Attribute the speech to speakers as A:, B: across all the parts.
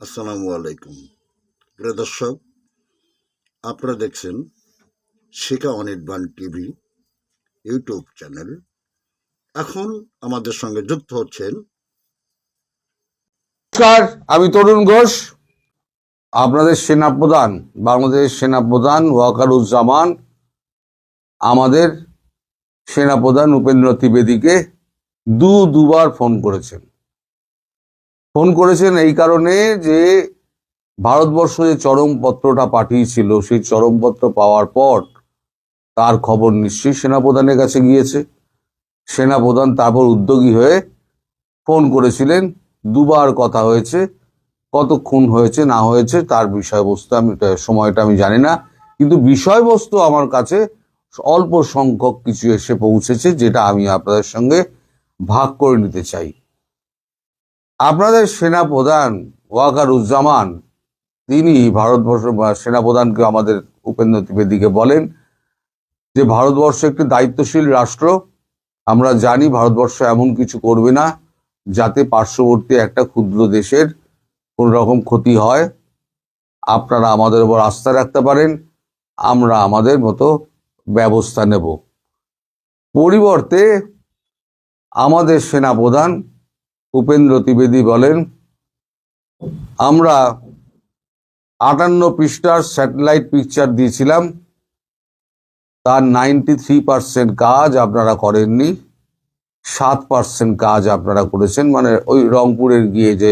A: আসসালামু আলাইকুম। প্রিয় দর্শক, আপনারা দেখছেন শিখা অনির্বাণ টিভি ইউটিউব চ্যানেল। এখন আমাদের সঙ্গে যুক্ত হচ্ছেন
B: নমস্কার, আমি তরুণ ঘোষ, আপনাদের সেনাপ্রধান, বাংলাদেশ সেনাপ্রধান ওয়াকারুজ্জামান আমাদের সেনাপ্রধান উপেন্দ্র ত্রিবেদীকে দুবার ফোন করেছেন এই কারণে যে ভারতবর্ষ যে চরমপত্রটা পাঠিয়েছিল, সেই চরমপত্র পাওয়ার পর তার খবর নিশ্চয়ই সেনাপ্রধানের কাছে গিয়েছে। সেনাপ্রধান তারপর উদ্যোগী হয়ে ফোন করেছিলেন, দুবার কথা হয়েছে। কতক্ষণ হয়েছে না হয়েছে তার বিষয়বস্তু সময়টা আমি জানি না, কিন্তু বিষয়বস্তু আমার কাছে অল্প সংখ্যক কিছু এসে পৌঁছেছে, যেটা আমি আপনাদের সঙ্গে ভাগ করে নিতে চাই। আপনাদের সেনাপ্রধান ওয়াকারুজ্জামান তিনি ভারতবর্ষ সেনাপ্রধানকে, আমাদের উপেন্দ্র ত্রিবেদীকে বলেন যে ভারতবর্ষ একটি দায়িত্বশীল রাষ্ট্র। আমরা জানি ভারতবর্ষ এমন কিছু করবে না যাতে পার্শ্ববর্তী একটা ক্ষুদ্র দেশের কোন রকম ক্ষতি হয়। আপনারা আমাদের উপর আস্থা রাখতে পারেন, আমরা আমাদের মতো ব্যবস্থা নেব। পরিবর্তে আমাদের সেনাপ্রধান উপেন্দ্র ত্রিবেদী বলেন, আমরা 58 পৃষ্ঠার স্যাটেলাইট পিকচার দিয়েছিলাম, তার 93% কাজ আপনারা করেননি, 7% কাজ আপনারা করেছেন। মানে ওই রংপুরের গিয়ে যে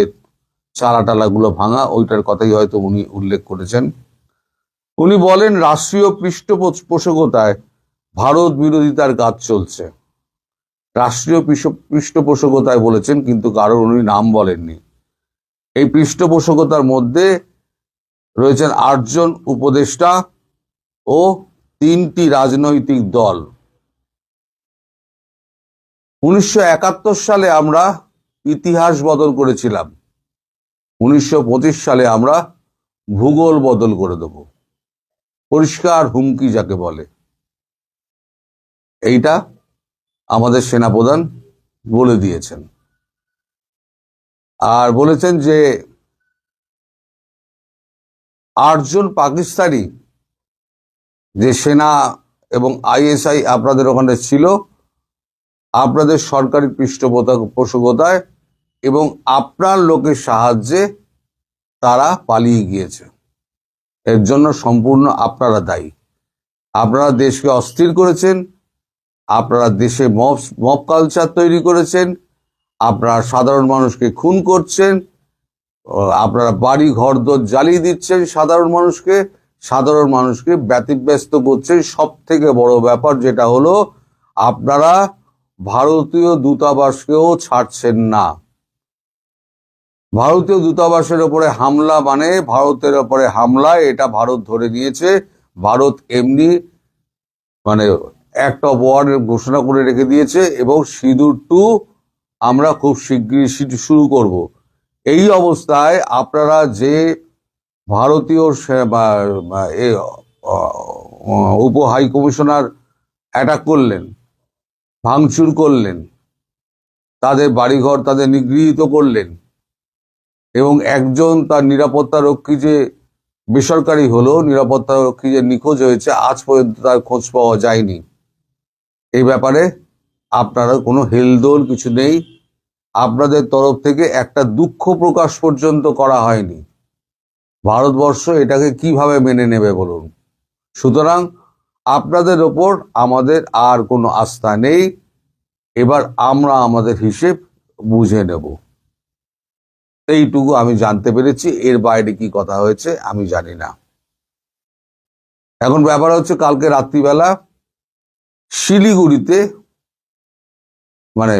B: চালাটালাগুলো ভাঙা, ওইটার কথাই হয়তো উনি উল্লেখ করেছেন। উনি বলেন রাষ্ট্রীয় পৃষ্ঠপোষকতায় ভারত বিরোধিতার কাজ চলছে। রাষ্ট্রীয় পৃষ্ঠপোষকতায় বলেছেন, কিন্তু কারোর উনি নাম বলেননি। এই পৃষ্ঠপোষকতার মধ্যে রয়েছেন 8 জন উপদেষ্টা ও 3টি রাজনৈতিক দল। 1971 সালে আমরা ইতিহাস বদল করেছিলাম, 1925 সালে আমরা ভূগোল বদল করে দেব। পরিষ্কার হুমকি যাকে বলে, এইটা আমাদের সেনাপ্রধান বলে দিয়েছেন। আর বলেছেন যে 8 জন পাকিস্তানি যে সেনা এবং আইএসআই আপনাদের ওখানে ছিল, আপনাদের সরকারি পৃষ্ঠপোষকতায় এবং আপনার লোকের সাহায্যে তারা পালিয়ে গিয়েছে। এর জন্য সম্পূর্ণ আপনারা দায়ী। আপনারা দেশকে অস্থির করেছেন, আপনারা দেশে মব কালচার তৈরি করেছেন, আপনারা সাধারণ মানুষকে খুন করছেন, আপনারা বাড়ি ঘর দর জ্বালিয়ে দিচ্ছেন, সাধারণ মানুষকে ব্যতিব্যস্ত করছেন। সব থেকে বড় ব্যাপার যেটা হলো, আপনারা ভারতীয় দূতাবাসকেও ছাড়ছেন না। ভারতীয় দূতাবাসের ওপরে হামলা মানে ভারতের ওপরে হামলা, এটা ভারত ধরে নিয়েছে। ভারত এমনি মানে অ্যাক্ট অফ ওয়ার ঘোষণা করে রেখে দিয়েছে, এবং সিঁদুর 2 আমরা খুব শীঘ্রই শুরু করব। এই অবস্থায় আপনারা যে ভারতীয় উপ হাই কমিশনার অ্যাটাক করলেন, ভাঙচুর করলেন, তাদের বাড়িঘর তাদের নিগৃহীত করলেন, এবং একজন তার নিরাপত্তা রক্ষী যে বেসরকারি হলো, নিরাপত্তা রক্ষী যে নিখোঁজ হয়েছে, আজ পর্যন্ত তার খোঁজ পাওয়া যায়নি। এই ব্যাপারে আপনারা কোনো হেলদোল কিছু নেই। আপনাদের তরফ থেকে একটা দুঃখ প্রকাশ পর্যন্ত করা হয়নি। ভারতবর্ষ এটাকে কিভাবে মেনে নেবে বলুন? সুতরাং আপনাদের ওপর আমাদের আর কোনো আস্থা নেই। এবার আমরা আমাদের হিসেব বুঝে নেব। এইটুকু আমি জানতে পেরেছি, এর বাইরে কি কথা হয়েছে আমি জানি না। এখন ব্যাপার হচ্ছে, কালকে রাত্রিবেলা শিলিগুড়িতে মানে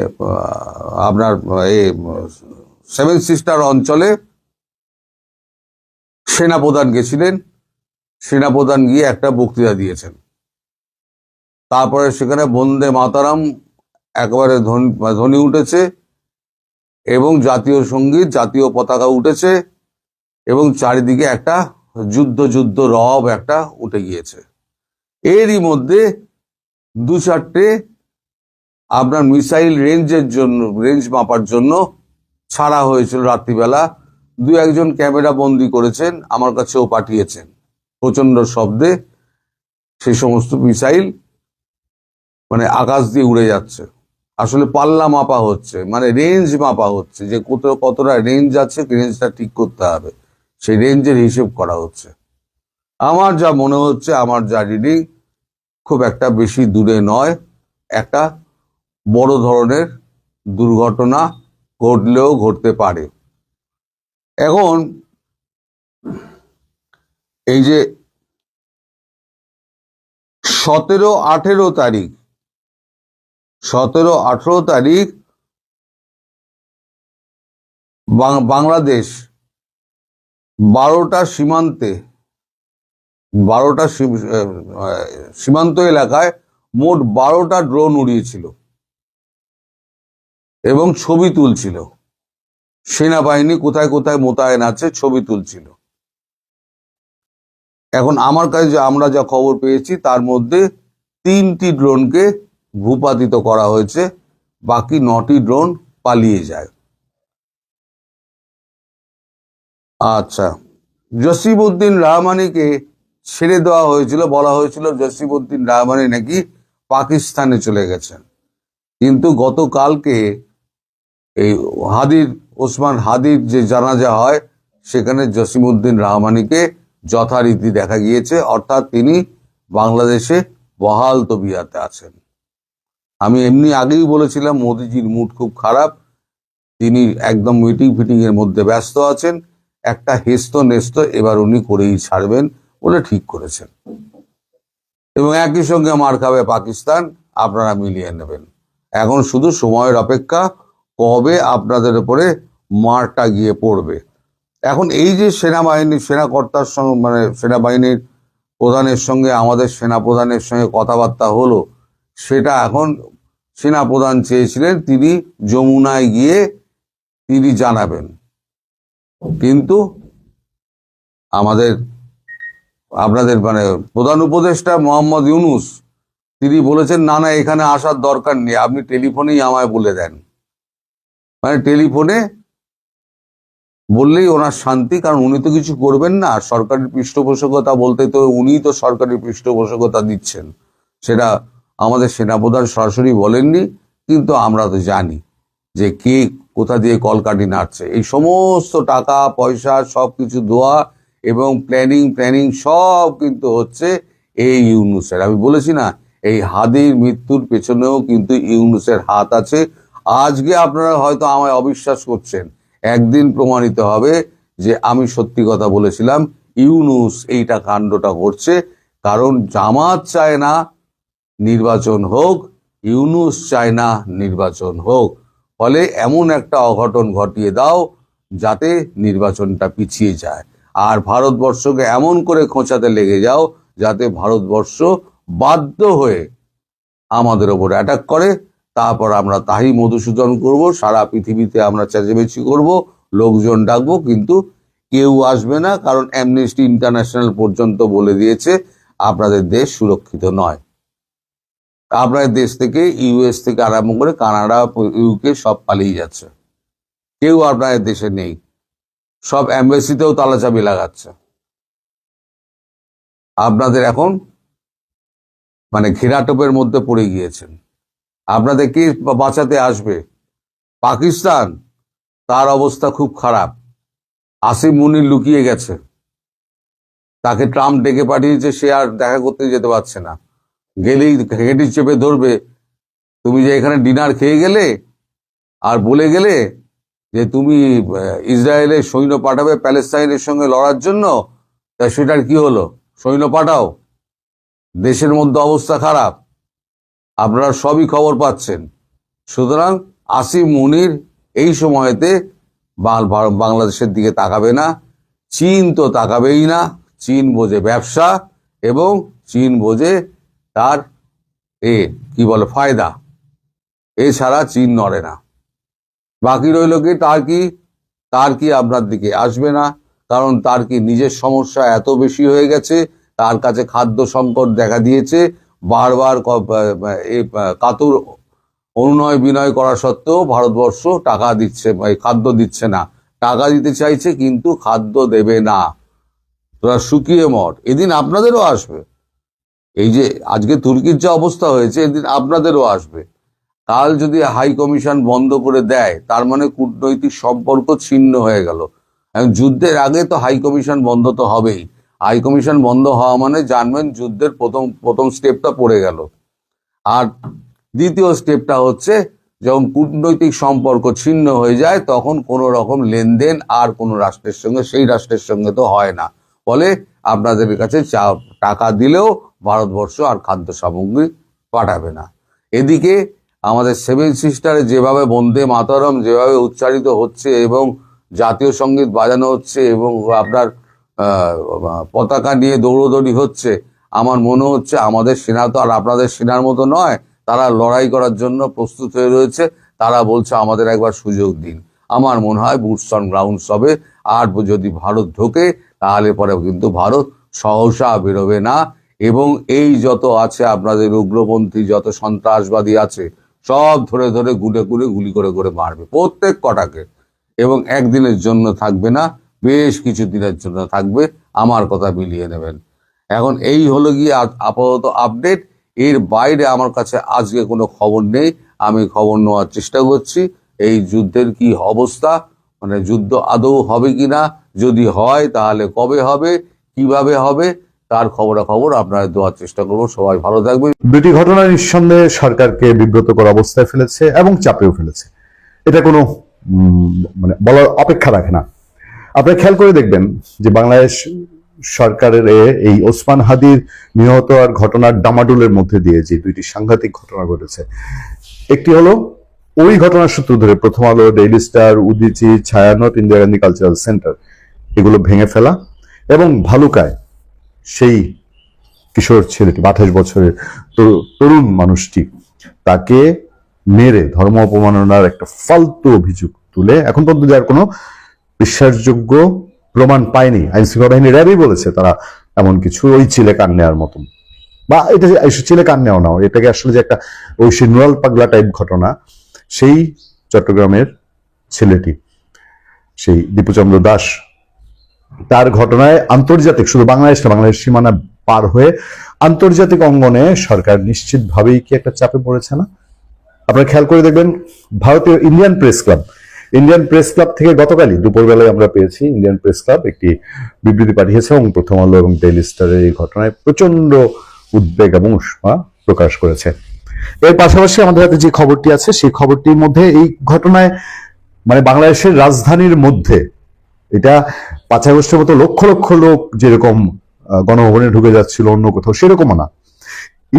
B: আপনার সেভেন সিস্টার অঞ্চলে সেনাপ্রধান গেছিলেন। সেনাপ্রধান গিয়ে একটা বক্তৃতা দিয়েছেন। তারপরে সেখানে বন্দে মাতারাম একেবারে ধ্বনি উঠেছে, এবং জাতীয় সঙ্গীত, জাতীয় পতাকা উঠেছে, এবং চারিদিকে একটা যুদ্ধ রব একটা উঠে গিয়েছে। এরই মধ্যে 2-4টে আপনার মিসাইল রেঞ্জ মাপার জন্য ছাড়া হয়েছিল রাত্রিবেলা দু একজন ক্যামেরা বন্দি করেছেন, আমার কাছেও পাঠিয়েছেন। প্রচন্ড শব্দে সেই সমস্ত মিসাইল মানে আকাশ দিয়ে উড়ে যাচ্ছে। আসলে পাল্লা মাপা হচ্ছে, মানে রেঞ্জ মাপা হচ্ছে, যে কতটা রেঞ্জ আছে, রেঞ্জটা ঠিক করতে হবে, সেই রেঞ্জের হিসেব করা হচ্ছে। আমার যা মনে হচ্ছে, আমার যা রিডিং, খুব একটা বেশি দূরে নয়, একটা বড় ধরনের দুর্ঘটনা ঘটলেও ঘটতে পারে। এখন এই যে 17-18 তারিখ 17-18 তারিখ বাংলাদেশ 12টা সীমান্ত এলাকায় মোট 12টা ড্রোন উড়িয়েছিল এবং ছবি তুলছিল। সেনাবাহিনী কোথায় কোথায় মোতায়েন আছে ছবি তুলছিল। এখন আমার কাছে আমরা যা খবর পেয়েছি, তার মধ্যে 3টি ড্রোনকে ভূপাতিত করা হয়েছে, বাকি 9টি ড্রোন পালিয়ে যায়। আচ্ছা, জসিমউদ্দিন রহমানিকে ছেড়ে দেওয়া হয়েছিল, বলা হয়েছিল জসিমউদ্দিন রহমানি নাকি পাকিস্তানে চলে গেছেন, কিন্তু গতকালকে এই ওসমান হাদির যে জানাজা হয়, সেখানে জসিমউদ্দিন রহমানিকে যথারীতি দেখা গিয়েছে, অর্থাৎ তিনি বাংলাদেশে বহাল তবিয়াতে আছেন। আমি এমনি আগেই বলেছিলাম মোদিজির মুড খুব খারাপ, তিনি একদম মিটিং এর মধ্যে ব্যস্ত আছেন, একটা হেস্ত নেস্ত এবার উনি করেই ছাড়বেন বলে ঠিক করেছেন, এবং একই সঙ্গে মার খাবে পাকিস্তান, আপনারা মিলিয়ে নেবেন। এখন শুধু সময়ের অপেক্ষা, কবে আপনাদের উপরে মারটা গিয়ে পড়বে। এখন এই যে সেনাকর্তার সঙ্গে, মানে সেনাবাহিনীর প্রধানের সঙ্গে আমাদের সেনাপ্রধানের সঙ্গে কথাবার্তা হলো, সেটা এখন সেনাপ্রধান চেয়েছিলেন তিনি যমুনায় গিয়ে তিনি জানাবেন, কিন্তু আপনাদের মানে প্রধান উপদেষ্টা মোহাম্মদ ইউনূস তিনি বলেছেন না না, এখানে আসার দরকার নেই, আপনি টেলিফোনেই আমায় বলে দেন। মানে টেলিফোনে বললেই ওনার শান্তি, কারণ উনি তো কিছু করবেন না। সরকারের পৃষ্ঠপোষকতা বলতে তো উনিই তো সরকারের পৃষ্ঠপোষকতা দিচ্ছেন, সেটা আমাদের সেনাপ্রধান সরাসরি বলেননি, কিন্তু আমরা তো জানি যে কে কোথা দিয়ে কলকাঠি নাড়ছে। এই সমস্ত টাকা পয়সা সবকিছু দেওয়া এবং প্ল্যানিং সব কিন্তু হচ্ছে এই ইউনূসের। আমি বলেছি না, এই হাদির মৃত্যুর পেছনেও কিন্তু ইউনূসের হাত আছে। আজকে আপনারা হয়তো আমায় অবিশ্বাস করছেন, একদিন প্রমাণিত হবে যে আমি সত্যি কথা বলেছিলাম, ইউনূস এইটা কাণ্ডটা করছে। কারণ জামাত চায় না নির্বাচন হোক, ইউনূস চায় না নির্বাচন হোক, ফলে এমন একটা অঘটন ঘটিয়ে দাও যাতে নির্বাচনটা পিছিয়ে যায়, আর ভারতবর্ষকে এমন করে খোঁচাতে লেগে যাও যাতে ভারতবর্ষ বাধ্য হয়ে আমাদের ওপর অ্যাটাক করে। তারপর আমরা তাই মধুসূদন করব, সারা পৃথিবীতে আমরা চেঁচামেচি করব, লোকজন ডাকবো, কিন্তু কেউ আসবে না, কারণ অ্যামনেস্টি ইন্টারন্যাশনাল পর্যন্ত বলে দিয়েছে আপনাদের দেশ সুরক্ষিত নয়। আপনাদের দেশ থেকে ইউএস থেকে আরম্ভ করে কানাডা, ইউকে সব পালিয়ে যাচ্ছে, কেউ আপনাদের দেশে নেই, সব এমবেসিতেও তালাচাবি লাগাচ্ছে। আপনাদের এখন মানে ঘেরাটোপের মধ্যে পড়ে গিয়েছেন। আপনাদের কে বাঁচাতে আসবে? পাকিস্তান, তার অবস্থা খুব খারাপ। আসিম মুনির লুকিয়ে গেছে, তাকে ট্রাম্প ডেকে পাঠিয়েছে, সে আর দেখা করতে যেতে পারছে না, গেলেই ঘেঁটি চেপে ধরবে। তুমি যে এখানে ডিনার খেয়ে গেলে আর বলে গেলে যে তুমি ইসরায়েলের সৈন্য পাঠাবে প্যালেস্তাইনের সঙ্গে লড়ার জন্য, তা সেটার কি হলো? সৈন্য পাঠাও, দেশের মধ্যে অবস্থা খারাপ, আপনারা সবই খবর পাচ্ছেন। সুতরাং আসিম মুনির এই সময়তে বাংলাদেশের দিকে তাকাবে না, চীন তো তাকাবেই না। চীন বোঝে ব্যবসা এবং চীন বোঝে তার কি বলে ফায়দা, এছাড়া চীন নড়ে না। বাকি রইল কি, তার কি আপনার দিকে আসবে না, কারণ তার কি নিজের সমস্যা এত বেশি হয়ে গেছে, তার কাছে খাদ্য সংকট দেখা দিয়েছে, বারবার কাতর অনুনয় বিনয় করা সত্ত্বেও ভারতবর্ষ টাকা দিচ্ছে, খাদ্য দিচ্ছে না, টাকা দিতে চাইছে কিন্তু খাদ্য দেবে না, তোরা শুকিয়ে মর। এদিন আপনাদেরও আসবে। এই যে আজকে তুর্কির যে অবস্থা হয়েছে, এদিন আপনাদেরও আসবে। কাল যদি হাই কমিশন বন্ধ করে দেয়, তার মানে কূটনৈতিক সম্পর্ক ছিন্ন হয়ে গেল। যুদ্ধের আগে তো হাই কমিশন বন্ধ তো হবেই। হাই কমিশন বন্ধ হওয়া মানে জানবেন যুদ্ধের প্রথম স্টেপটা পড়ে গেল। আর দ্বিতীয় স্টেপটা হচ্ছে, যখন কূটনৈতিক সম্পর্ক ছিন্ন হয়ে যায়, তখন কোনো রকম লেনদেন আর কোনো রাষ্ট্রের সঙ্গে, সেই রাষ্ট্রের সঙ্গে তো হয় না। ফলে আপনাদের কাছে টাকা দিলেও ভারতবর্ষ আর খাদ্য সামগ্রী পাঠাবে না। এদিকে আমাদের সেভেন সিস্টারে যেভাবে বন্দে মাতরম যেভাবে উচ্চারিত হচ্ছে এবং জাতীয় সঙ্গীত বাজানো হচ্ছে এবং আপনার পতাকা নিয়ে দৌড়দৌড়ি হচ্ছে, আমার মনে হচ্ছে আমাদের সেনা তো আর আপনাদের সেনার মতো নয়। তারা লড়াই করার জন্য প্রস্তুত হয়ে রয়েছে। তারা বলছে আমাদের একবার সুযোগ দিন। আমার মনে হয় বুটস অন গ্রাউন্ডস হবে। আর যদি ভারত ঢোকে, তাহলে পরে কিন্তু ভারত সহসা বেরোবে না। এবং এই যত আছে আপনাদের উগ্রপন্থী, যত সন্ত্রাসবাদী আছে, সব ধরে ধরে গুলি করে মারবে প্রত্যেক কটাকে। এবং একদিনের জন্য থাকবে না, বেশ কিছু দিনের জন্য থাকবে। আমার কথা মিলিয়ে নেবেন। এখন এই হলো গিয়ে আপাতত আপডেট। এর বাইরে আমার কাছে আজকে কোনো খবর নেই। আমি খবর নেওয়ার চেষ্টা করছি এই যুদ্ধের কি অবস্থা, মানে যুদ্ধ আদৌ হবে কিনা, যদি হয় তাহলে কবে হবে, কিভাবে হবে, তার খবরাখবর আপনারা দেওয়ার চেষ্টা করবো। সবাই ভালো থাকবে।
C: দুটি ঘটনা নিঃসন্দেহে সরকারকে বিব্রতকর অবস্থায় ফেলেছে এবং চাপেও ফেলেছে। এটা কোনো মানে বলার অপেক্ষা রাখে না। আপনারা খেয়াল করে দেখবেন যে বাংলাদেশ সরকারের এই ওসমান হাদির নিহত আর ঘটনার ডামাডোলের মধ্যে দিয়ে যে দুইটি সাংঘাতিক ঘটনা ঘটেছে, একটি হলো ওই ঘটনার সূত্র ধরে প্রথম আলো, daily star, Udichi, Chhayanaut, Indira Gandhi cultural centre এগুলো ভেঙে ফেলা এবং ভালুকায় সেই কিশোর ছেলেটি 28 বছরের তরুণ মানুষটি, তাকে মেরে ধর্ম অপমাননার একটা ফালতু অভিযোগ তুলে এখন পর্যন্ত যার কোনো বিশ্বাসযোগ্য প্রমাণ পায়নি। আইন শৃঙ্খলা বাহিনী র্যাবই বলেছে তারা এমন কিছু ওই ছেলে কান নেওয়ার মতন, বা এটা ছেলে কান নেওয়া না, এটাকে আসলে যে একটা ওই নুরাল পাগলা টাইপ ঘটনা, সেই চট্টগ্রামের ছেলেটি, সেই দীপুচন্দ্র দাস, তার ঘটনায় আন্তর্জাতিক, শুধু বাংলাদেশ না, বাংলাদেশ সীমানা পার হয়ে আন্তর্জাতিক অঙ্গনে সরকার নিশ্চিতভাবেই কি একটা চাপে পড়েছে না? আপনারা খেয়াল করে দেখবেন ভারতীয় ইন্ডিয়ান প্রেস ক্লাব থেকে গতকালই দুপুরবেলায় আমরা পেয়েছি, ইন্ডিয়ান প্রেস ক্লাব একটি বিবৃতি পাঠিয়েছে এবং প্রথম আলো এবং ডেইলি স্টারের এই ঘটনায় প্রচন্ড উদ্বেগ এবং উষ্মা প্রকাশ করেছে। এর পাশাপাশি আমাদের হাতে যে খবরটি আছে সেই খবরটির মধ্যে এই ঘটনায় মানে বাংলাদেশের রাজধানীর মধ্যে, এটা 5 আগস্টের মতো লক্ষ লক্ষ লোক যেরকম গণভবনে ঢুকে যাচ্ছিল অন্য কোথাও, সেরকমও না।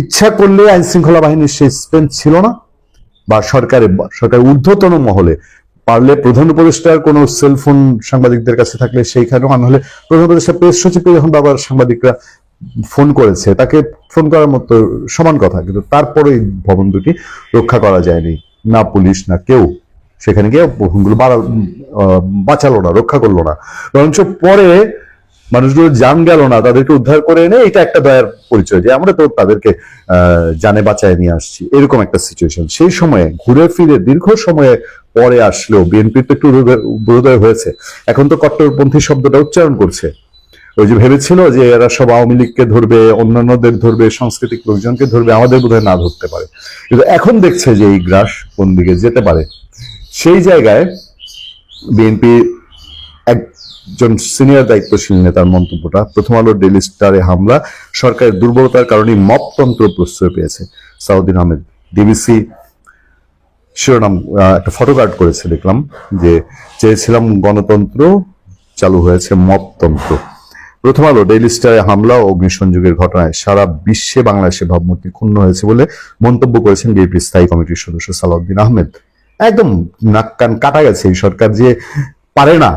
C: ইচ্ছা করলে আইন শৃঙ্খলা বাহিনীর সেই স্ট্রেংথ ছিল না, বা সরকারের ঊর্ধ্বতন মহলে পারলে প্রধান উপদেষ্টার কোনো সেলফোন সাংবাদিকদের কাছে থাকলে সেইখানেও, আর নাহলে প্রধান উপদেষ্টা প্রেস সচিবকে যখন বাবার সাংবাদিকরা ফোন করেছে, তাকে ফোন করার মতো সমান কথা, কিন্তু তারপরে এই ভবন দুটি রক্ষা করা যায়নি, না পুলিশ না কেউ সেখানে গিয়ে ভবনগুলো বাঁচালো না, রক্ষা করলো না, বরঞ্চ পরে মানুষগুলো জান গেল না, তাদেরকে উদ্ধার করে এনে এটা একটা দয়ার পরিচয় যে আমরা তো তাদেরকে জানে বাঁচায় নিয়ে আসছি, এরকম একটা সিচুয়েশন। সেই সময়ে ঘুরে ফিরে দীর্ঘ সময়ে পরে আসলেও বিএনপির তো একটু বোধোদয় হয়েছে। এখন তো কট্টরপন্থী শব্দটা উচ্চারণ করছে। ওই যে ভেবেছিল যে এরা সব আওয়ামী লীগকে ধরবে, অন্যান্যদের ধরবে, সাংস্কৃতিক লোকজনকে ধরবে, আমাদের বোধহয় না ধরতে পারে, কিন্তু এখন দেখছে যে এই গ্রাস কোন দিকে যেতে পারে। সেই জায়গায় বিএনপি একজন সিনিয়র দায়িত্বশীল নেতার মন্তব্যটা, প্রথম আলো ডেইলি স্টারে হামলা সরকারের দুর্বলতার কারণে মপতন্ত্র প্রশ্রয় পেয়েছে। সাউদ্দিন আহমেদ ডিবিসি শিরোনাম একটা ফটোকার্ড করেছে, দেখলাম যে চেয়েছিলাম গণতন্ত্র, চালু হয়েছে মপতন্ত্র। প্রথম আলো ডেইলি স্টারে হামলা ও অগ্নিসংযোগের ঘটনায় সারা বিশ্বে বাংলাদেশের ভাবমূর্তি ক্ষুণ্ণ হয়েছে বলে মন্তব্য করেছেন বিএনপি স্থায়ী কমিটির সদস্য সালাউদ্দিন আহমেদ। একদম নাক কান কাটা গেছে। এই সরকার যে পারে না,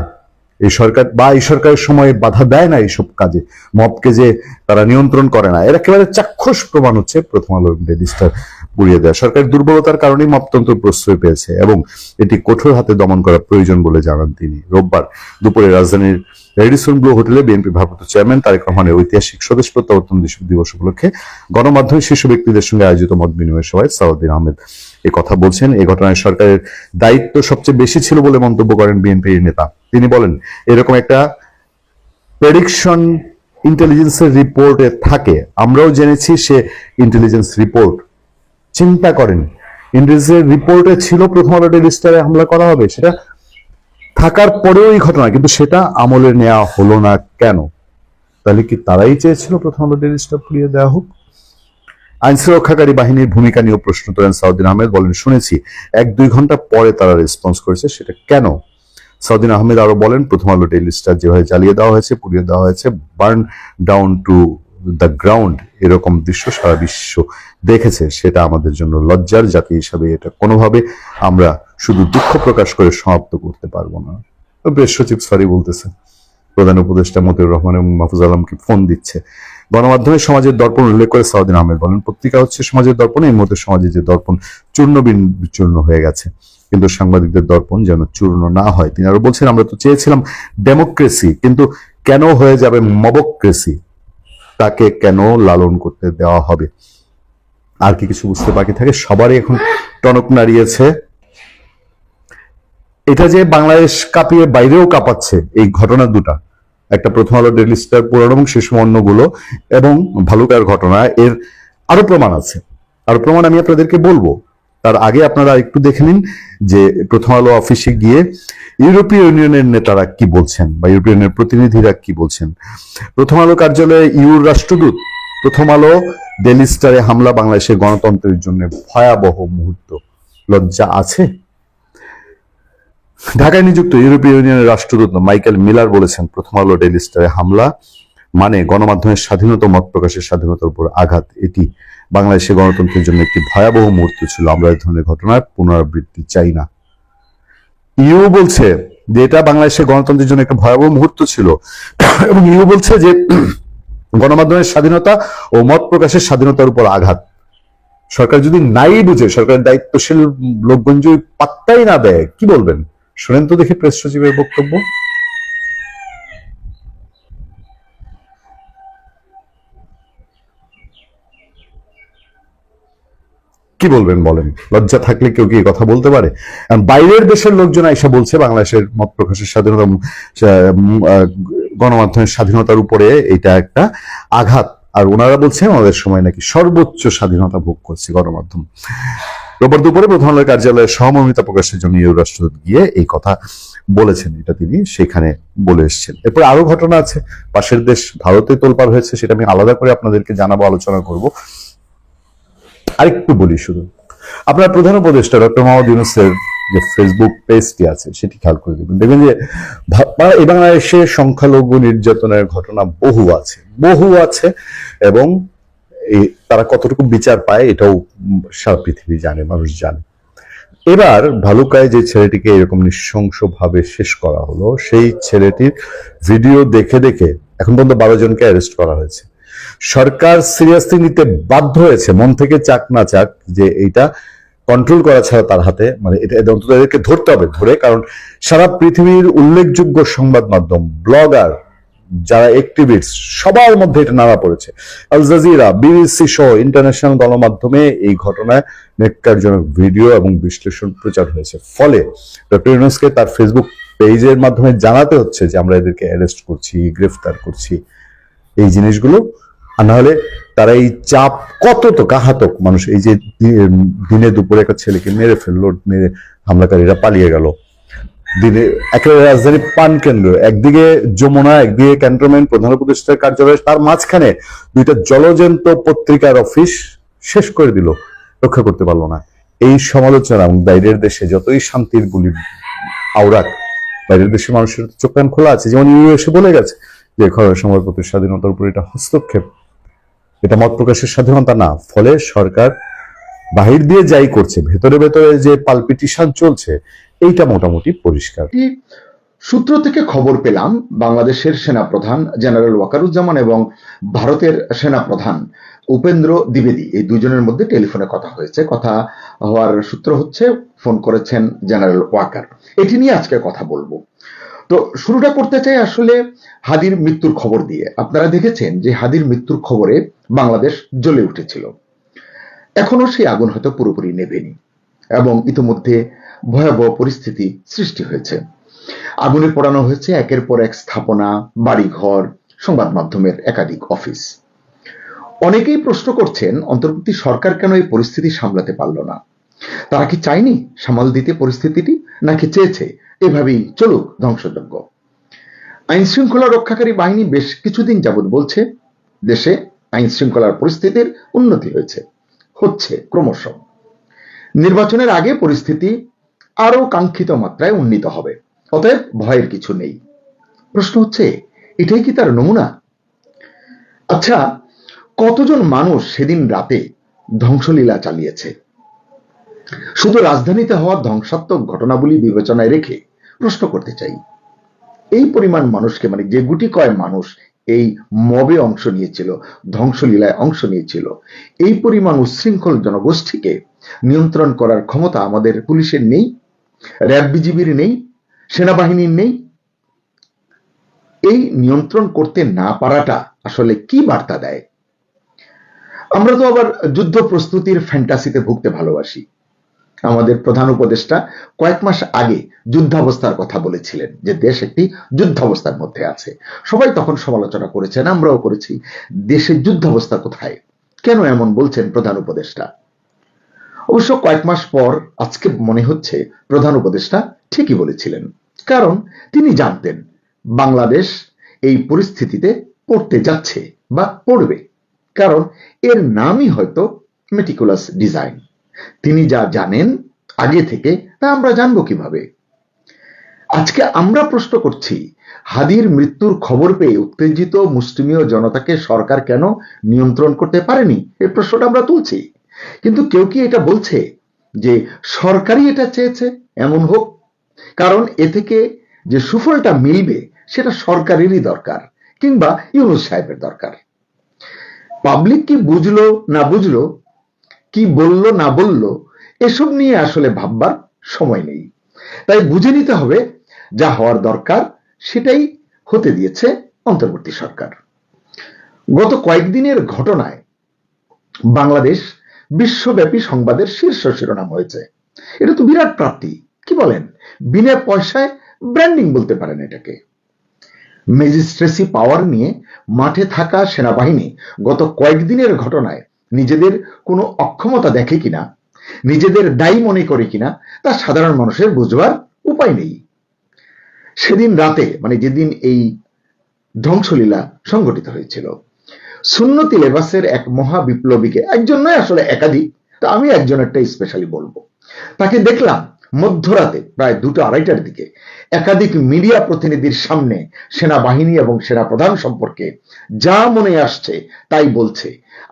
C: এই সরকার বা এই সরকারের সময় বাধা দেয় না এইসব কাজে, মবকে যে তারা নিয়ন্ত্রণ করে না, এর একেবারে চাক্ষুষ প্রমাণ হচ্ছে প্রথম আলো ডেইলি স্টার পুড়িয়ে দেয়। সরকারের দুর্বলতার কারণেই মপতন্ত্র প্রশ্রয় পেয়েছে এবং এটি কঠোর হাতে দমন করা প্রয়োজন বলে জানান তিনি। রোববার দুপুরে রাজধানীর রেডিসন ব্লু হোটেলে বিএনপি ভারপ্রাপ্ত চেয়ারম্যান তারেক রহমানের ঐতিহাসিক স্বদেশ প্রত্যাবর্তন দিবস উপলক্ষে গণমাধ্যমে শীর্ষ ব্যক্তিদের সঙ্গে আয়োজিত মত বিনিময় সভায় সালাউদ্দিন আহমেদ এ কথা বলছেন। এই ঘটনায় সরকারের দায়িত্ব সবচেয়ে বেশি ছিল বলে মন্তব্য করেন বিএনপির নেতা। তিনি বলেন, এরকম একটা প্রেডিকশন ইন্টেলিজেন্সের রিপোর্টে থাকে, আমরাও জেনেছি সে ইন্টেলিজেন্স রিপোর্ট। চিন্তা করেন, ইন্টেলিজেন্স রিপোর্টে ছিল প্রথম আলো ডেইলি স্টারে হামলা করা হবে, সেটা থাকার পরেও এই ঘটনা, কিন্তু সেটা আমলে নেওয়া হলো না কেন? তাহলে কি তারাই চেয়েছিল প্রথম আলো ডেইলি স্টার পুড়িয়ে দেওয়া হোক? আইন শৃঙ্খলাকারী বাহিনীর ভূমিকা নিয়েও প্রশ্ন তোলেন সালাউদ্দিন আহমেদ। বলেন, শুনেছি 1-2 ঘন্টা পরে তারা রেসপন্স করেছে, সেটা কেন? সালাউদ্দিন আহমেদ আরো বলেন, প্রথম আলো ডেইলি স্টার যেভাবে জ্বালিয়ে দেওয়া হয়েছে, পুড়িয়ে দেওয়া হয়েছে, burn down to the ground, এরকম দৃশ্য সারা বিশ্ব দেখেছে। সেটা আমাদের জন্য লজ্জার। জাতি হিসাবে এটা কোনোভাবে আমরা শুধু দুঃখ প্রকাশ করে সমাপ্ত করতে পারবো না। প্রেস সচিব সরি বলতেছেন, প্রধান উপদেষ্টা মতিউর রহমান এবং মাহফুজ আলমকে ফোন দিচ্ছে। গণমাধ্যমে সমাজের দর্পণ উল্লেখ করে সালাউদ্দিন আহমেদ বলেন, পত্রিকা হচ্ছে সমাজের দর্পণ। এই মুহূর্তে সমাজের যে দর্পণ চূর্ণ বিচূর্ণ হয়ে গেছে, কিন্তু সাংবাদিকদের দর্পণ যেন চূর্ণ না হয়। তিনি আরো বলছেন, আমরা তো চেয়েছিলাম ডেমোক্রেসি, কিন্তু কেন হয়ে যাবে মবক্রেসি? তাকে কেন লালন করতে দেওয়া হবে? আর কি কিছু বুঝতে বাকি থাকে? সবারই এখন টনক নাড়িয়েছে। এটা যে বাংলাদেশ কাঁপিয়ে বাইরেও কাঁপাচ্ছে এই ঘটনা দুটা, একটা প্রথম আলো ডেইলি স্টার পুরানো এবং শিশু অন্যগুলো এবং ভালুকার ঘটনা, এর আরো প্রমাণ আছে। আরো প্রমাণ আমি আপনাদেরকে বলবো। তার আগে আপনারা একটু দেখে নিন যে প্রথম আলো অফিসে গিয়ে ইউরোপীয় ইউনিয়নের নেতারা কি বলছেন বা ইউরোপীয় ইউনিয়নের প্রতিনিধিরা কি বলছেন। প্রথম আলো কার্যালয়ে ইউর রাষ্ট্রদূত, প্রথম আলো ডেইলি স্টারে হামলা বাংলাদেশের গণতন্ত্রের জন্য ভয়াবহ মুহূর্ত। লজ্জা আছে? ঢাকায় নিযুক্ত ইউরোপীয় ইউনিয়নের রাষ্ট্রদূত মাইকেল মিলার বলেছেন, প্রথম আলো ডেইলি স্টারে হামলা মানে গণমাধ্যমের স্বাধীনতা, মত প্রকাশের স্বাধীনতার উপর আঘাত। এটি বাংলাদেশের গণতন্ত্রের জন্য একটি ভয়াবহ মুহূর্ত ছিল। আমরা এই ধরনের ঘটনার পুনরাবৃত্তি চাই না। ইউ বলছে যে এটা বাংলাদেশের গণতন্ত্রের জন্য একটা ভয়াবহ মুহূর্ত ছিল এবং ইউ বলছে যে গণমাধ্যমের স্বাধীনতা ও মত প্রকাশের স্বাধীনতার উপর আঘাত। সরকার যদি নাই বুঝে, সরকারের দায়িত্বশীল লোকজন যদি পাত্তাই না দেয়, কি বলবেন? শুনেন তো দেখি প্রেস সচিবের বক্তব্য। কি বলবেন বলেন? লজ্জা থাকলে কেউ কি কথা বলতে পারে? বাইরের দেশের লোকজন এসে বলছে বাংলাদেশের মত প্রকাশের স্বাধীনতা, গণমাধ্যমের স্বাধীনতার উপরে এটা একটা আঘাত। আর ওনারা বলছেন আমাদের সময় নাকি সর্বোচ্চ স্বাধীনতা ভোগ করছে গণমাধ্যম। রোববার দুপুরে প্রধান কার্যালয়ে সহমর্মিতা প্রকাশের জন্য ইউ রাষ্ট্রদূত গিয়ে এই কথা বলেছেন, এটা তিনি সেখানে বলে এসেছেন। এরপর আরো ঘটনা আছে, পাশের দেশ ভারতে তোলপাড় হয়েছে, সেটা আমি আলাদা করে আপনাদেরকে জানাবো, আলোচনা করব। আরেকটু বলি শুধু, আপনার প্রধান উপদেষ্টা ডক্টর মোহাম্মদ ইউনূসের যে ফেসবুক পেজটি আছে সেটি খেয়াল করে দেখবেন যে এই বাংলাদেশে সংখ্যালঘু নির্যাতনের ঘটনা বহু আছে এবং তারা কতটুকু বিচার পায় এটাও সারা পৃথিবী জানে, মানুষ জানে। এবার ভালুকায় যে ছেলেটিকে এরকম নৃশংসভাবে শেষ করা হলো, সেই ছেলেটির ভিডিও দেখে দেখে এখন পর্যন্ত 12 জনকে অ্যারেস্ট করা হয়েছে। সরকার সিরিয়াসলি নিতে বাধ্য হয়েছে, মন থেকে চাক না চাক, যে এইটা কন্ট্রোল করা ছাড়া তার হাতে, মানে এটা অন্তত এদেরকে ধরতে হবে, ধরে, কারণ সারা পৃথিবীর উল্লেখযোগ্য সংবাদ মাধ্যম, ব্লগার, যারা অ্যাক্টিভিস্ট, সবার মধ্যে এটা নাড়া পড়েছে। আল জাজিরা, বিবিসি সহ ইন্টারন্যাশনাল গণমাধ্যমে এই ঘটনায় ন্যাক্কারজনক ভিডিও এবং বিশ্লেষণ প্রচার হয়েছে। ফলে ডক্টর ইউনূসকে তার ফেসবুক পেজের মাধ্যমে জানাতে হচ্ছে যে আমরা এদেরকে অ্যারেস্ট করছি, গ্রেফতার করছি, এই জিনিসগুলো। আর নাহলে তারা এই চাপ কত কাহাতক মানুষ, এই যে দিনে দুপুরে একটা ছেলেকে মেরে ফেললো, মেরে হামলাকারীরা পালিয়ে গেল। দিনে একেবারে রাজধানী পান কেন্দ্র, একদিকে যমুনা, একদিকে ক্যান্টনমেন্ট, প্রধান উপদেষ্টার কার্যালয়, তার মাঝখানে দুইটা জলজন্ত পত্রিকার অফিস শেষ করে দিল, রক্ষা করতে পারলো না। এই সমালোচনা এবং বাইরের দেশে যতই শান্তির গুলি আওড়াক, বাইরের দেশের মানুষের চোখ কান খোলা আছে। যেমন ইউ এসে বলে গেছে যে সংবাদপত্রের স্বাধীনতার উপর এটা হস্তক্ষেপ, এটা মত প্রকাশের স্বাধীনতা না। ফলে সরকার বাহির দিয়ে যাই করছে, ভেতরে ভেতরে যে পালপিটিশন চলছে, এইটা মোটামুটি পরিষ্কার।
D: সূত্র থেকে খবর পেলাম বাংলাদেশের সেনাপ্রধান জেনারেল ওয়াকারুজ্জামান এবং ভারতের সেনাপ্রধান উপেন্দ্র দ্বিবেদী এই দুজনের মধ্যে টেলিফোনে কথা হয়েছে। কথা হওয়ার সূত্র হচ্ছে ফোন করেছেন জেনারেল ওয়াকার। এটি নিয়ে আজকে কথা বলবো। তো শুরুটা করতে চাই আসলে হাদির মৃত্যুর খবর দিয়ে। আপনারা দেখেছেন যে হাদির মৃত্যুর খবরে বাংলাদেশ জ্বলে উঠেছিল। এখনো সেই আগুন হয়তো পুরোপুরি নেভেনি এবং ইতিমধ্যে ভয়াবহ পরিস্থিতি সৃষ্টি হয়েছে। আগুনে পোড়ানো হয়েছে একের পর এক স্থাপনা, বাড়িঘর, সংবাদ মাধ্যমের একাধিক অফিস। অনেকেই প্রশ্ন করছেন অন্তর্বর্তী সরকার কেন এই পরিস্থিতি সামলাতে পারল না। তারা কি চায়নি সামাল দিতে পরিস্থিতিটি, নাকি চেয়েছে এভাবেই চলুক ধ্বংসযজ্ঞ? আইন শৃঙ্খলা রক্ষাকারী বাহিনী বেশ কিছুদিন যাবৎ বলছে দেশে আইন শৃঙ্খলার পরিস্থিতির উন্নতি হচ্ছে ক্রমশ। নির্বাচনের আগে পরিস্থিতি আরো কাঙ্ক্ষিত মাত্রায় উন্নীত হবে, অতএব ভয়ের কিছু নেই। প্রশ্ন হচ্ছে এটাই কি তার নমুনা? আচ্ছা, কতজন মানুষ সেদিন রাতে ধ্বংসলীলা চালিয়েছে? শুধু রাজধানীতে হওয়া ধ্বংসাত্মক ঘটনাবলী বিবেচনায় রেখে প্রশ্ন করতে চাই, এই পরিমাণ মানুষকে, মানে যে গুটি কয় মানুষ এই মবে অংশ নিয়েছিল, ধ্বংসলীলায় অংশ নিয়েছিল, এই পরিমাণ উচ্ছৃঙ্খল জনগোষ্ঠীকে নিয়ন্ত্রণ করার ক্ষমতা আমাদের পুলিশের নেই, র্যাব বিজিবির নেই, সেনাবাহিনীর নেই। এই নিয়ন্ত্রণ করতে না পারাটা আসলে কি বার্তা দেয়? আমরা তো আবার যুদ্ধ প্রস্তুতির ফ্যান্টাসিতে ভুগতে ভালোবাসি। আমাদের প্রধান উপদেষ্টা কয়েক মাস আগে যুদ্ধাবস্থার কথা বলেছিলেন, যে দেশ একটি যুদ্ধাবস্থার মধ্যে আছে। সবাই তখন সমালোচনা করেছেন, আমরাও করেছি। দেশে যুদ্ধাবস্থা কোথায়? কেন এমন বলছেন প্রধান উপদেষ্টা? অবশ্য কয়েক মাস পর আজকে মনে হচ্ছে প্রধান উপদেষ্টা ঠিকই বলেছিলেন, কারণ তিনি জানতেন বাংলাদেশ এই পরিস্থিতিতে পড়তে যাচ্ছে বা পড়বে, কারণ এর নামই হয়তো মেটিকুলাস ডিজাইন। তিনি যা জানেন আগে থেকে তা আমরা জানবো কিভাবে? আজকে আমরা প্রশ্ন করছি, হাদির মৃত্যুর খবর পেয়ে উত্তেজিত মুসলিমীয় জনতাকে সরকার কেন নিয়ন্ত্রণ করতে পারেনি? এই প্রশ্নটা আমরা তুলছি। কিন্তু কেউ কি এটা বলছে যে সরকারই এটা চেয়েছে এমন হোক? কারণ এ থেকে যে সুফলটা মিলবে সেটা সরকারেরই দরকার, কিংবা ইউনূস সাহেবের দরকার। পাবলিক কি বুঝলো না বুঝলো, কি বললো না বললো, এসব নিয়ে আসলে ভাববার সময় নেই। তাই বুঝে নিতে হবে যা হওয়ার দরকার সেটাই হতে দিয়েছে অন্তর্বর্তী সরকার। গত কয়েকদিনের ঘটনায় বাংলাদেশ বিশ্বব্যাপী সংবাদের শীর্ষ শিরোনাম হয়েছে। এটা তো বিরাট প্রাপ্তি, কি বলেন? বিনা পয়সায় ব্র্যান্ডিং বলতে পারেন এটাকে। ম্যাজিস্ট্রেসি পাওয়ার নিয়ে মাঠে থাকা সেনাবাহিনী গত কয়েকদিনের ঘটনায় নিজেদের কোনো অক্ষমতা দেখে কিনা, নিজেদের দায়ী মনে করে কিনা, তা সাধারণ মানুষের বুঝবার উপায় নেই। সেদিন রাতে, মানে যেদিন এই ধ্বংসলীলা সংঘটিত হয়েছিল, সুন্নতি লেবাসের এক মহা বিপ্লবীকে, একজন নয় আসলে একাধিক, তা আমি একজনেরটা স্পেশালি বলবো, তাকে দেখলাম মধ্যরাতে প্রায় 2টা-2:30টার দিকে একাধিক মিডিয়া প্রতিনিধির সামনে সেনাবাহিনী এবং সেনাপ্রধান সম্পর্কে যা মনে আসছে তাই বলছে।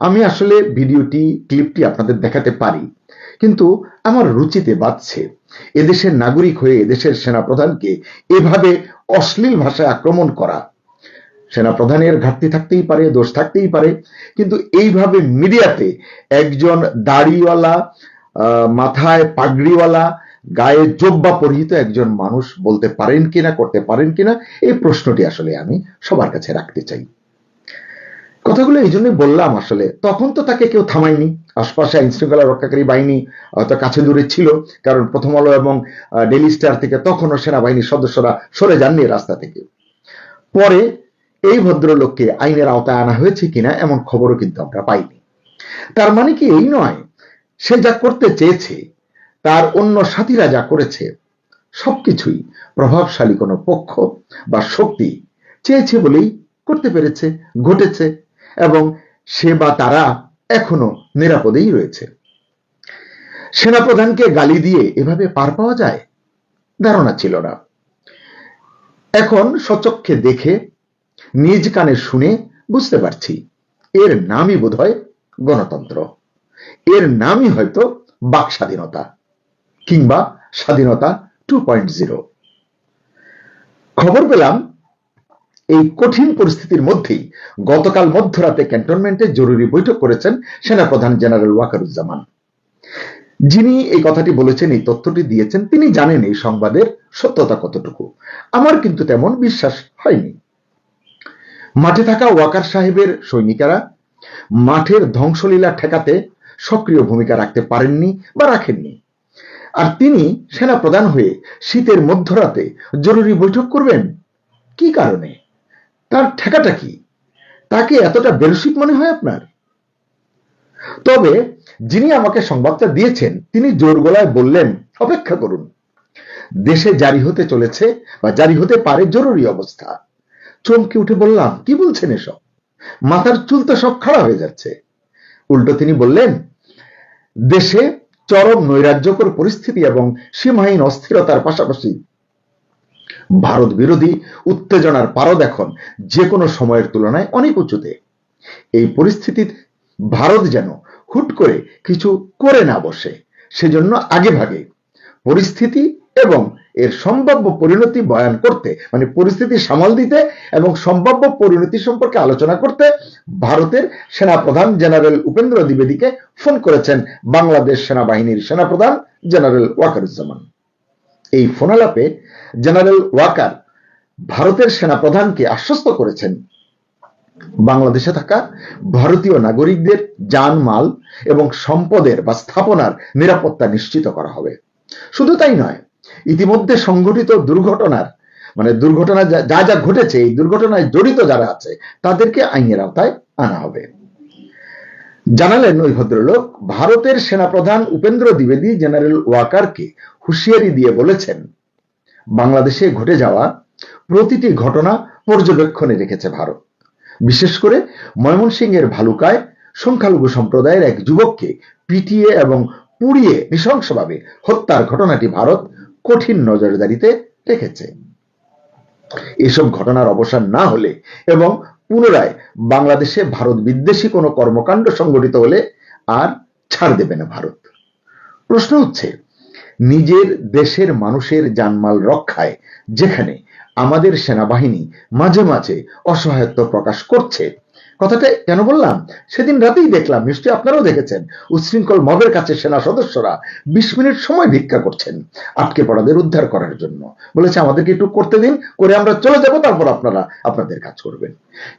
D: আমি আসলে ভিডিওটি, ক্লিপটি আপনাদের দেখাতে পারি, কিন্তু আমার রুচিতে বাধছে এদেশের নাগরিক হয়ে এদেশের সেনাপ্রধানকে এভাবে অশ্লীল ভাষায় আক্রমণ করা। সেনাপ্রধানের ঘাটতি থাকতেই পারে, দোষ থাকতেই পারে, কিন্তু এইভাবে মিডিয়াতে একজন দাড়িওয়ালা, মাথায় পাগড়িওয়ালা, গায়ে জোব্বা পরিহিত একজন মানুষ বলতে পারেন কিনা, করতে পারেন কিনা, এই প্রশ্নটি আসলে আমি সবার কাছে রাখতে চাই। কথাগুলো এই জন্যই বললাম, আসলে তখন তো তাকে কেউ থামায়নি। আশপাশে আইন শৃঙ্খলা রক্ষাকারী বাহিনী হয়তো কাছে দূরে ছিল, কারণ প্রথম আলো এবং ডেইলি স্টার থেকে তখনও সেনাবাহিনীর সদস্যরা সরে যাননি রাস্তা থেকে। পরে এই ভদ্রলোককে আইনের আওতায় আনা হয়েছে কিনা এমন খবরও কিন্তু আমরা পাইনি। তার মানে কি এই নয়, সে যা করতে চেয়েছে, তার অন্য সাথীরা যা করেছে, সবকিছুই প্রভাবশালী কোনো পক্ষ বা শক্তি চেয়েছে বলেই করতে পেরেছে, ঘটেছে, এবং সে বা তারা এখনো নিরাপদেই রয়েছে। সেনাপ্রধানকে গালি দিয়ে এভাবে পার পাওয়া যায় ধারণা ছিল না। এখন সচক্ষে দেখে, নিজ কানে শুনে বুঝতে পারছি এর নামই বোধহয় গণতন্ত্র, এর নামই হয়তো বাক স্বাধীনতা, কিংবা স্বাধীনতা 2.0। খবর পেলাম এই কঠিন পরিস্থিতির মধ্যেই গতকাল মধ্যরাতে ক্যান্টনমেন্টে জরুরি বৈঠক করেছেন সেনাপ্রধান জেনারেল ওয়াকারুজ্জামান। যিনি এই কথাটি বলেছেন, এই তথ্যটি দিয়েছেন, তিনি জানেন এই সংবাদের সত্যতা কতটুকু। আমার কিন্তু তেমন বিশ্বাস হয়নি। মাঠে থাকা ওয়াকার সাহেবের সৈনিকেরা মাঠের ধ্বংসলীলা ঠেকাতে সক্রিয় ভূমিকা রাখতে পারেননি বা রাখেননি, আর তিনি সেনাপ্রধান হয়ে শীতের মধ্যরাতে জরুরি বৈঠক করবেন কি কারণে? তার ঠেকাটা কি? তাকে এতটা বেরসিক মনে হয় আপনার? তবে যিনি আমাকে সংবাদটা দিয়েছেন তিনি জোর গলায় বললেন, অপেক্ষা করুন, দেশে জারি হতে চলেছে বা জারি হতে পারে জরুরি অবস্থা। চমকে উঠে বললাম, কি বলছেন এসব? মাথার চুল তো সব খাড়া হয়ে যাচ্ছে। উল্টো তিনি বললেন, দেশে চরম নৈরাজ্যকর পরিস্থিতি এবং সীমাহীন অস্থিরতার পাশাপাশি ভারত বিরোধী উত্তেজনার পারদ এখন যে কোনো সময়ের তুলনায় অনেক উঁচুতে। এই পরিস্থিতিতে ভারত যেন হুট করে কিছু করে না বসে, সেজন্য আগে ভাগে পরিস্থিতি এবং এর সম্ভাব্য পরিণতি বয়ান করতে, মানে পরিস্থিতি সামাল দিতে এবং সম্ভাব্য পরিণতি সম্পর্কে আলোচনা করতে ভারতের সেনাপ্রধান জেনারেল উপেন্দ্র দ্বিবেদীকে ফোন করেছেন বাংলাদেশ সেনাবাহিনীর সেনাপ্রধান জেনারেল ওয়াকারুজ্জামান। এই ফোনালাপে জেনারেল ওয়াকার ভারতের সেনাপ্রধানকে আশ্বস্ত করেছেন বাংলাদেশে থাকা ভারতীয় নাগরিকদের জানমাল এবং সম্পদের বা স্থাপনার নিরাপত্তা নিশ্চিত করা হবে। শুধু তাই নয়, ইতিমধ্যে সংঘটিত দুর্ঘটনা যা যা ঘটেছে, এই দুর্ঘটনায় জড়িত যারা আছে তাদেরকে আইনের আওতায় আনা হবে। জানালেন ওই ভদ্রলোক, ভারতের সেনাপ্রধান উপেন্দ্র দ্বিবেদী জেনারেল ওয়াকারকে হুঁশিয়ারি দিয়ে বলেছেন, বাংলাদেশে ঘটে যাওয়া প্রতিটি ঘটনা পর্যবেক্ষণে রেখেছে ভারত। বিশেষ করে ময়মনসিংহের ভালুকায় সংখ্যালঘু সম্প্রদায়ের এক যুবককে পিটিয়ে এবং পুড়িয়ে নৃশংসভাবে হত্যার ঘটনাটি ভারত কঠিন নজরদারিতে রেখেছে। এসব ঘটনার অবসান না হলে এবং পুনরায় বাংলাদেশে ভারত বিদ্বেষী কোনো কর্মকাণ্ড সংঘটিত হলে আর ছাড় দেবে না ভারত। প্রশ্ন হচ্ছে, নিজের দেশের মানুষের জানমাল রক্ষায় যেখানে আমাদের সেনাবাহিনী মাঝে মাঝে অসহায়ত্ব প্রকাশ করছে, কথাটা কেন বললাম? সেদিন রাতেই দেখলাম, নিশ্চয়ই আপনারাও দেখেছেন, উচ্ছৃঙ্খল মবের কাছে সেনা সদস্যরা 20 মিনিট সময় ভিক্ষা করছেন আটকে পড়াদের উদ্ধার করার জন্য। বলেছে, আমাদেরকে একটু করতে দিন, করে আমরা চলে যাব, তারপর আপনারা আপনাদের কাজ করবেন।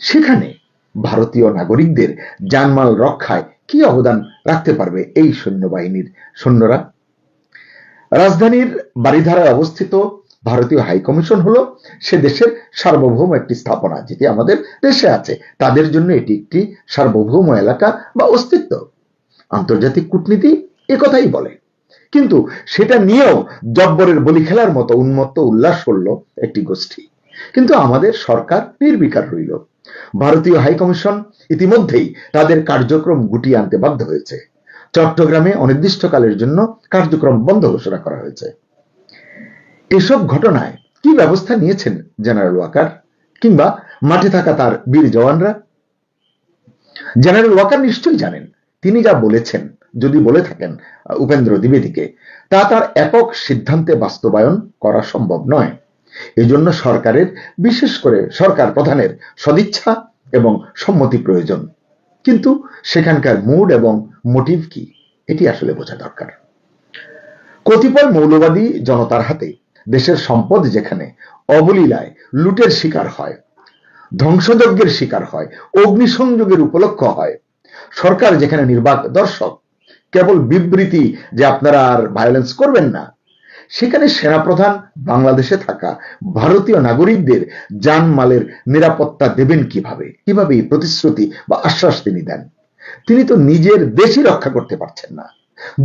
D: সেখানে ভারতীয় নাগরিকদের জানমাল রক্ষায় কি অবদান রাখতে পারবে এই সৈন্যবাহিনীর সৈন্যরা? রাজধানীর বারিধারায় অবস্থিত ভারতীয় হাই কমিশন হলো সে দেশের সার্বভৌম একটি স্থাপনা, যেটি আমাদের দেশে আছে। তাদের জন্য এটি একটি সার্বভৌম এলাকা বা অস্তিত্ব। আন্তর্জাতিক কূটনীতি একথাই বলে, কিন্তু সেটা নিয়েও জব্বরের বলি খেলার মতো উন্মত্ত উল্লাস করলো একটি গোষ্ঠী। কিন্তু আমাদের সরকার নির্বিকার রইল। ভারতীয় হাই কমিশন ইতিমধ্যেই তাদের কার্যক্রম গুটিয়ে আনতে বাধ্য হয়েছে। চট্টগ্রামে অনির্দিষ্টকালের জন্য কার্যক্রম বন্ধ ঘোষণা করা হয়েছে। এসব ঘটনায় কি ব্যবস্থা নিয়েছেন জেনারেল ওয়াকার কিংবা মাঠে থাকা তার বীর জওয়ানরা? জেনারেল ওয়াকার নিশ্চয়ই জানেন, তিনি যা বলেছেন, যদি বলে থাকেন উপেন্দ্র দ্বিবেদীকে, তা তার একক সিদ্ধান্তে বাস্তবায়ন করা সম্ভব নয়। এজন্য সরকারের, বিশেষ করে সরকার প্রধানের সদিচ্ছা এবং সম্মতি প্রয়োজন। কিন্তু সেখানকার মুড এবং মোটিভ কি, এটি আসলে বোঝা দরকার। কতিপয় মৌলবাদী জনতার হাতে দেশের সম্পদ যেখানে অবলীলায় লুটের শিকার হয়, ধ্বংসযজ্ঞের শিকার হয়, অগ্নিসংযোগের উপলক্ষ হয়, সরকার যেখানে নির্বাক দর্শক, কেবল বিবৃতি যে আপনারা আর ভায়োলেন্স করবেন না, সেখানে সেনাপ্রধান বাংলাদেশে থাকা ভারতীয় নাগরিকদের জানমালের নিরাপত্তা দেবেন কিভাবে? কিভাবে এই প্রতিশ্রুতি বা আশ্বাস তিনি দেন? তিনি তো নিজের দেশই রক্ষা করতে পারছেন না,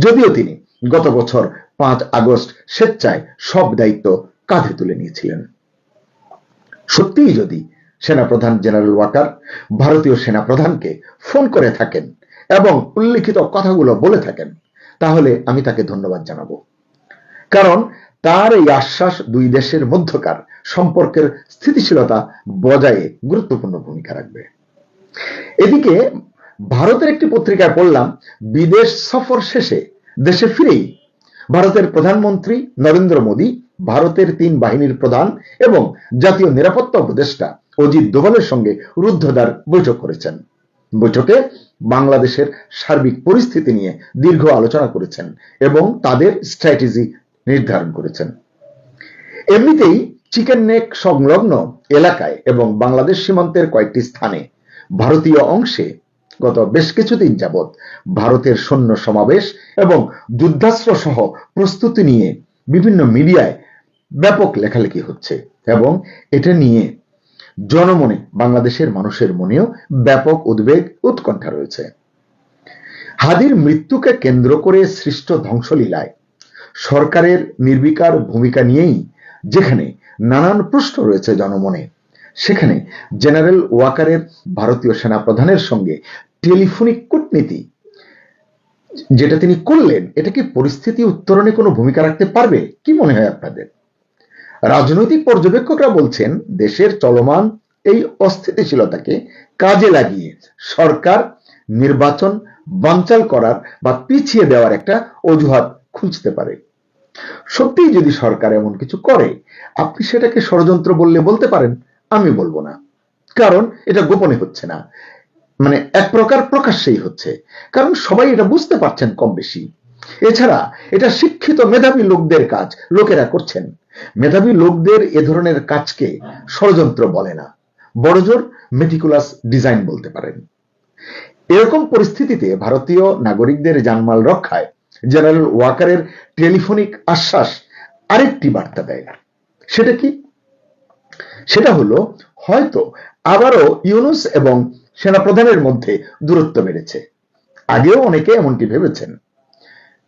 D: যদিও তিনি গত বছর 5 আগস্ট স্বেচ্ছায় সব দায়িত্ব কাঁধে তুলে নিয়েছিলেন। সত্যিই যদি সেনাপ্রধান জেনারেল ওয়াকার ভারতীয় সেনাপ্রধানকে ফোন করে থাকেন এবং উল্লিখিত কথাগুলো বলে থাকেন, তাহলে আমি তাকে ধন্যবাদ জানাবো। কারণ তার এই আশ্বাস দুই দেশের মধ্যকার সম্পর্কের স্থিতিশীলতা বজায়ে গুরুত্বপূর্ণ ভূমিকা রাখবে। এদিকে ভারতের একটি পত্রিকায় পড়লাম, বিদেশ সফর শেষে দেশে ফিরেই ভারতের প্রধানমন্ত্রী নরেন্দ্র মোদী ভারতের 3 বাহিনীর প্রধান এবং জাতীয় নিরাপত্তা উপদেষ্টা অজিত দোভালের সঙ্গে রুদ্ধদ্বার বৈঠক করেছেন। বৈঠকে বাংলাদেশের সার্বিক পরিস্থিতি নিয়ে দীর্ঘ আলোচনা করেছেন এবং তাদের স্ট্র্যাটেজি নির্ধারণ করেছেন। এমনিতেই চিকেন নেক সংলগ্ন এলাকায় এবং বাংলাদেশ সীমান্তের কয়েকটি স্থানে ভারতীয় অংশে গত বেশ কিছুদিন যাবৎ ভারতের সৈন্য সমাবেশ এবং যুদ্ধাস্ত্র সহ প্রস্তুতি নিয়ে বিভিন্ন মিডিয়ায় ব্যাপক লেখালেখি হচ্ছে এবং এটা নিয়ে জনমনে, বাংলাদেশের মানুষের মনেও ব্যাপক উদ্বেগ, উৎকণ্ঠা রয়েছে। হাদির মৃত্যুকে কেন্দ্র করে সৃষ্ট ধ্বংসলীলায় সরকারের নির্বিকার ভূমিকা নিয়েই যেখানে নানান প্রশ্ন রয়েছে জনমনে, সেখানে জেনারেল ওয়াকারের ভারতীয় সেনাপ্রধানের সঙ্গে টেলিফোনিক কূটনীতি যেটা তিনি করলেন, এটা কি পরিস্থিতি উত্তরণে কোনো ভূমিকা রাখতে পারবে? কি মনে হয় আপনাদের? রাজনৈতিক পর্যবেক্ষকরা বলছেন দেশের চলমান এই অস্থিতিশীলতাকে কাজে লাগিয়ে সরকার নির্বাচন বানচাল করার বা পিছিয়ে দেওয়ার একটা অজুহাত খুঁজতে পারে। সত্যিই যদি সরকার এমন কিছু করে, আপনি সেটাকে ষড়যন্ত্র বললে বলতে পারেন, আমি বলবো না, কারণ এটা গোপনে হচ্ছে না, মানে এক প্রকার প্রকাশ্যেই হচ্ছে, কারণ সবাই এটা বুঝতে পারছেন কম বেশি। এছাড়া এটা শিক্ষিত মেধাবী লোকদের কাজ, লোকেরা করছেন। মেধাবী লোকদের এ ধরনের কাজকে ষড়যন্ত্র বলে না, বড়জোর মেটিকুলাস ডিজাইন বলতে পারেন। এরকম পরিস্থিতিতে ভারতীয় নাগরিকদের জানমাল রক্ষায় জেনারেল ওয়াকারের টেলিফোনিক আশ্বাস আরেকটি বার্তা দেয়। সেটা কি? সেটা হলো হয়তো আবারও ইউনূস এবং সেনাপ্রধানের মধ্যে দূরত্ব বেড়েছে। আগেও অনেকে এমনটি ভেবেছেন,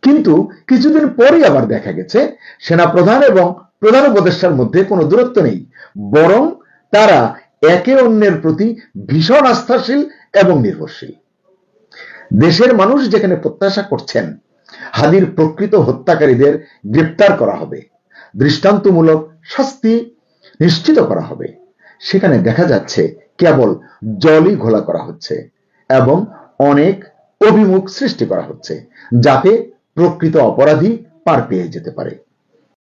D: কিন্তু কিছুদিন পরেই আবার দেখা গেছে সেনাপ্রধান এবং প্রধান উপদেষ্টার মধ্যে কোনো দূরত্ব নেই, বরং তারা একে অন্যের প্রতি ভীষণ আস্থাশীল এবং নির্ভরশীল। দেশের মানুষ যেখানে প্রত্যাশা করছেন হাদির প্রকৃত হত্যাকারীদের গ্রেপ্তার করা হবে, দৃষ্টান্তমূলক শাস্তি নিশ্চিত করা হবে, সেখানে দেখা যাচ্ছে কেবল জলই ঘোলা করা হচ্ছে এবং অনেক অভিমুখ সৃষ্টি করা হচ্ছে, যাতে প্রকৃত অপরাধী পার পেয়ে যেতে পারে।